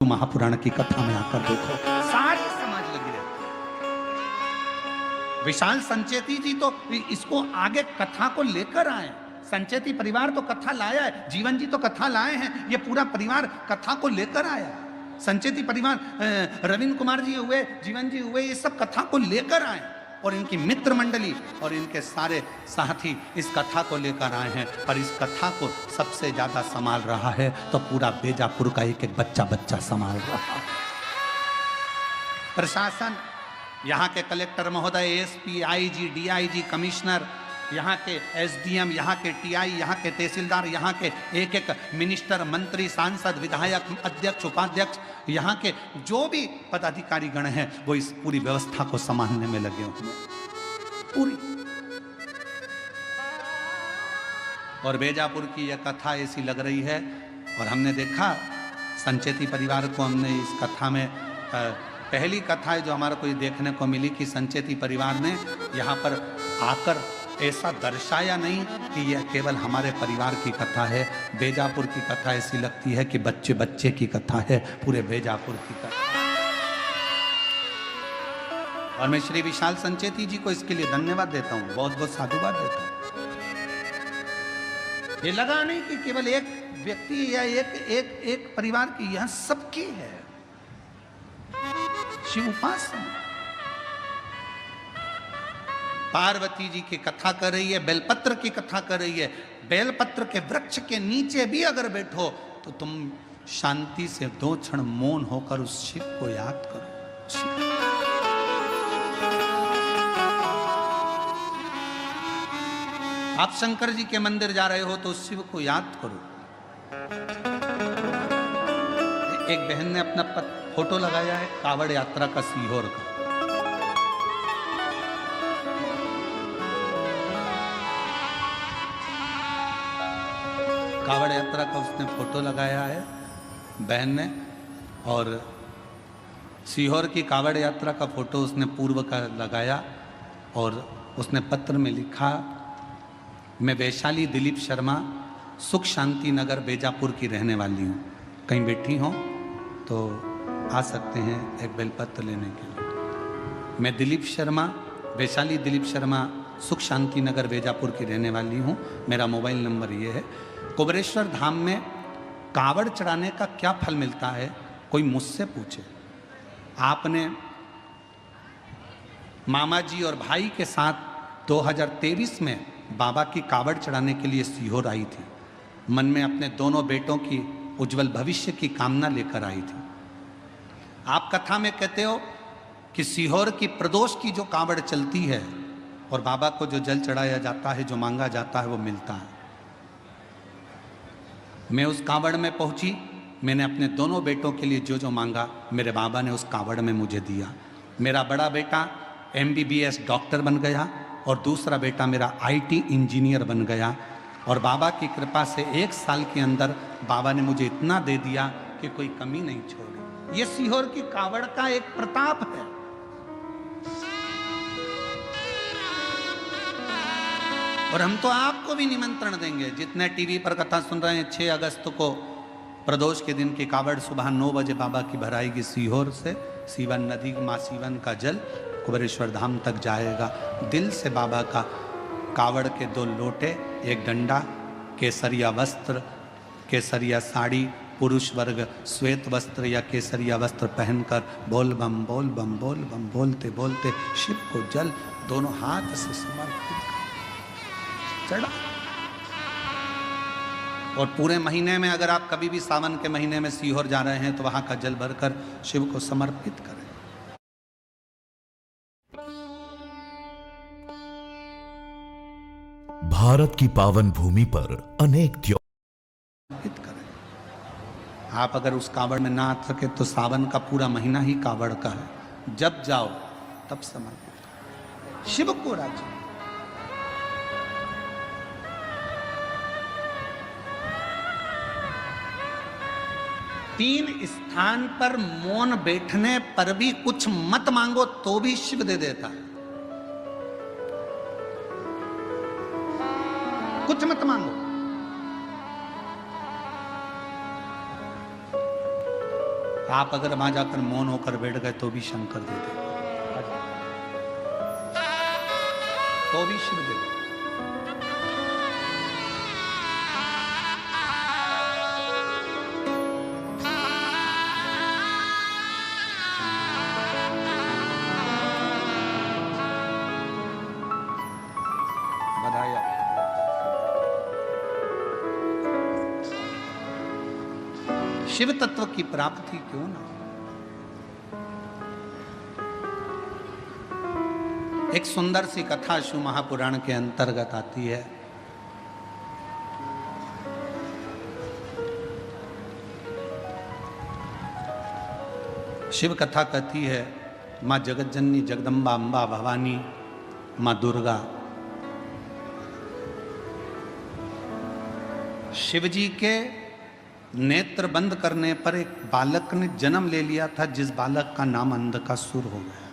महापुराण की कथा में आकर देखो, सारी समाज लगी रहती। विशाल संचेती जी तो इसको आगे कथा को लेकर आए। संचेती परिवार तो कथा लाया है, जीवन जी तो कथा लाए हैं, ये पूरा परिवार कथा को लेकर आया। संचेती परिवार, रविंद्र कुमार जी हुए, जीवन जी हुए, ये सब कथा को लेकर आए और इनकी मित्र मंडली और इनके सारे साथी इस कथा को लेकर आए हैं। पर इस कथा को सबसे ज्यादा संभाल रहा है तो पूरा बेजापुर का एक एक बच्चा बच्चा संभाल रहा है। प्रशासन, यहाँ के कलेक्टर महोदय, एसपी, आईजी, डीआईजी, कमिश्नर, यहाँ के एसडीएम, यहाँ के टीआई, यहाँ के तहसीलदार, यहाँ के एक एक मिनिस्टर, मंत्री, सांसद, विधायक, अध्यक्ष, उपाध्यक्ष, यहाँ के जो भी पदाधिकारी गण हैं वो इस पूरी व्यवस्था को संभालने में लगे हुए पूरी। और बेजापुर की यह कथा ऐसी लग रही है और हमने देखा संचेती परिवार को, हमने इस कथा में पहली कथा है जो हमारा कोई देखने को मिली कि संचेती परिवार ने यहाँ पर आकर ऐसा दर्शाया नहीं कि यह केवल हमारे परिवार की कथा है। बेजापुर की कथा ऐसी लगती है कि बच्चे बच्चे की कथा है, पूरे बेजापुर की कथा। और मैं श्री विशाल संचेती जी को इसके लिए धन्यवाद देता हूँ, बहुत बहुत साधुवाद देता हूँ। ये लगा नहीं कि केवल एक व्यक्ति या एक परिवार की, यह सबकी है। शिव उपासना पार्वती जी की कथा कर रही है, बेलपत्र की कथा कर रही है। बेलपत्र के वृक्ष के नीचे भी अगर बैठो तो तुम शांति से 2 क्षण मौन होकर उस शिव को याद करो। आप शंकर जी के मंदिर जा रहे हो तो उस शिव को याद करो। एक बहन ने अपना फोटो लगाया है कावड़ यात्रा का, सीहोर का। कावड़ यात्रा का उसने फोटो लगाया है बहन ने, और सीहोर की कावड़ यात्रा का फोटो उसने पूर्व का लगाया और उसने पत्र में लिखा, मैं वैशाली दिलीप शर्मा, सुख शांति नगर बेजापुर की रहने वाली हूँ। कहीं बैठी हो तो आ सकते हैं एक बेलपत्र लेने के लिए। मैं दिलीप शर्मा, वैशाली दिलीप शर्मा, सुख शांति नगर बेजापुर की रहने वाली हूँ। मेरा मोबाइल नंबर ये है। कुबेरेश्वर धाम में कावड़ चढ़ाने का क्या फल मिलता है, कोई मुझसे पूछे। आपने मामा जी और भाई के साथ 2023 में बाबा की कावड़ चढ़ाने के लिए सीहोर आई थी। मन में अपने दोनों बेटों की उज्जवल भविष्य की कामना लेकर आई थी। आप कथा में कहते हो कि सीहोर की प्रदोष की जो कावड़ चलती है और बाबा को जो जल चढ़ाया जाता है, जो मांगा जाता है वो मिलता है। मैं उस कावड़ में पहुंची, मैंने अपने दोनों बेटों के लिए जो जो मांगा मेरे बाबा ने उस कावड़ में मुझे दिया। मेरा बड़ा बेटा MBBS डॉक्टर बन गया और दूसरा बेटा मेरा IT इंजीनियर बन गया। और बाबा की कृपा से 1 साल के अंदर बाबा ने मुझे इतना दे दिया कि कोई कमी नहीं छोड़ी। ये सीहोर की कावड़ का एक प्रताप है। और हम तो आपको भी निमंत्रण देंगे, जितने टीवी पर कथा सुन रहे हैं, 6 अगस्त को प्रदोष के दिन की कावड़ सुबह 9 बजे बाबा की भराएगी सीहोर से। सीवन नदी, माँ सीवन का जल कुबेरेश्वर धाम तक जाएगा। दिल से बाबा का कावड़ के 2 लोटे, 1 डंडा, केसरिया वस्त्र, केसरिया साड़ी, पुरुष वर्ग श्वेत वस्त्र या केसरिया वस्त्र पहनकर बोल बम बोल बम बोल बम बोलते बोलते शिव को जल दोनों हाथ से समर्पित चढ़ा। और पूरे महीने में अगर आप कभी भी सावन के महीने में सीहोर जा रहे हैं तो वहां का जल भरकर शिव को समर्पित करें। भारत की पावन भूमि पर अनेक समर्पित करें। आप अगर उस कावड़ में ना आ सके तो सावन का पूरा महीना ही कावड़ का है। जब जाओ तब समर्पित करो शिव को राज्य। तीन स्थान पर मौन बैठने पर भी कुछ मत मांगो तो भी शिव दे देता है। कुछ मत मांगो। आप अगर वहां जाकर मौन होकर बैठ गए तो भी शंकर दे दे, तो भी शिव दे दे। बधाई आपको। शिव तत्व की प्राप्ति क्यों ना। एक सुंदर सी कथा शिव महापुराण के अंतर्गत आती है। शिव कथा कहती है, माँ जगतजननी जगदम्बा अम्बा भवानी माँ दुर्गा शिवजी के नेत्र बंद करने पर एक बालक ने जन्म ले लिया था, जिस बालक का नाम अंधकासुर हो गया।